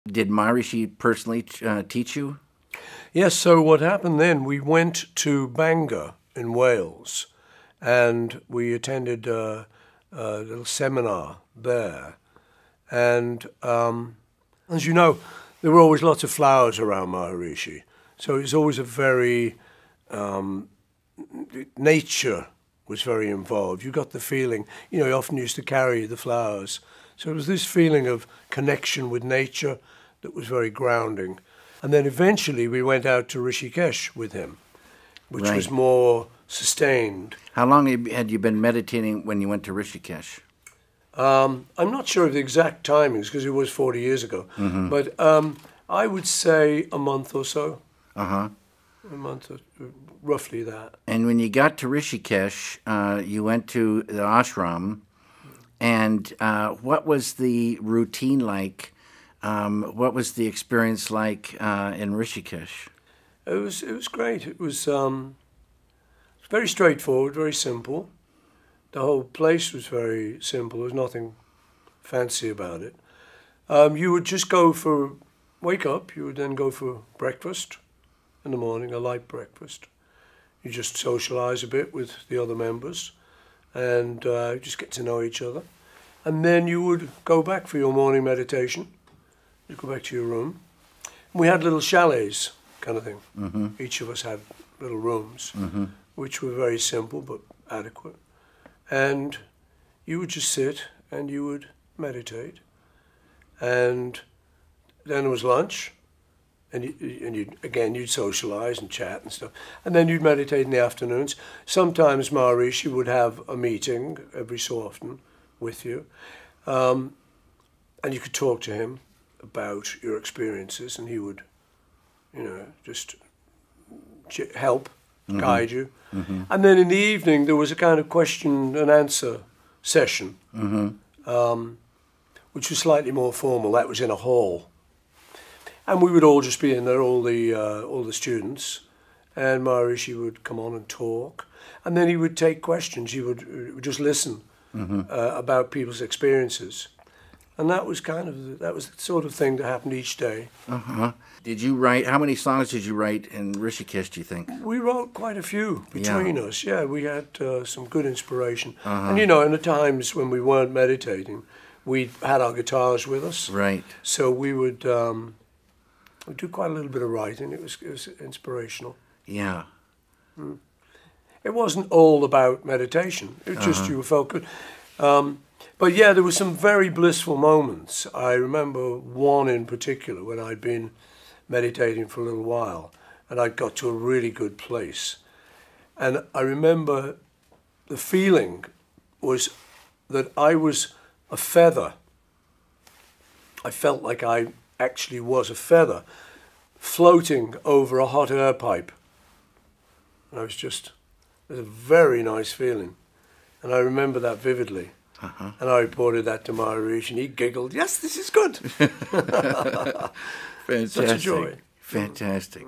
Did Maharishi personally teach you? Yes, so what happened then, we went to Bangor in Wales and we attended a little seminar there. And as you know, there were always lots of flowers around Maharishi. So it was always a very, nature was very involved. You got the feeling, he often used to carry the flowers. So it was this feeling of connection with nature that was very grounding. And then eventually we went out to Rishikesh with him, which was more sustained. How long had you been meditating when you went to Rishikesh? I'm not sure of the exact timings because it was 40 years ago. Mm-hmm. But I would say a month or so. Uh-huh. A month, roughly that. And when you got to Rishikesh, you went to the ashram. And what was the routine like? What was the experience like in Rishikesh? It was great. It was very straightforward, very simple. The whole place was very simple. There was nothing fancy about it. You would just wake up, you would then go for breakfast in the morning, a light breakfast. You just socialise a bit with the other members and just get to know each other. And then you would go back for your morning meditation. You'd go back to your room. And we had little chalets kind of thing. Mm-hmm. Each of us had little rooms, which were very simple but adequate. And you would just sit and you would meditate. And then there was lunch. And you'd socialise and chat and stuff. And then you'd meditate in the afternoons. Sometimes Maharishi would have a meeting every so often with you. And you could talk to him about your experiences and he would, just help, guide you. Mm-hmm. And then in the evening there was a kind of question and answer session, which was slightly more formal. That was in a hall. And we would all just be in there, all the students, and Maharishi would come on and talk. And then he would take questions. He would just listen about people's experiences. And that was the sort of thing that happened each day. Uh-huh. Did you write, how many songs did you write in Rishikesh, do you think? We wrote quite a few between us. Yeah, we had some good inspiration. Uh-huh. And, in the times when we weren't meditating, we had our guitars with us. Right. So we would do quite a little bit of writing. It was inspirational. Yeah. Mm. It wasn't all about meditation. It was just you felt good. But yeah, there were some very blissful moments. I remember one in particular when I'd been meditating for a little while and I got to a really good place. And I remember the feeling was that I was a feather. I felt like I actually was a feather floating over a hot air pipe. And it was a very nice feeling. And I remember that vividly. Uh-huh. And I reported that to Maharishi and he giggled, "Yes, this is good." Fantastic. Such a joy. Fantastic.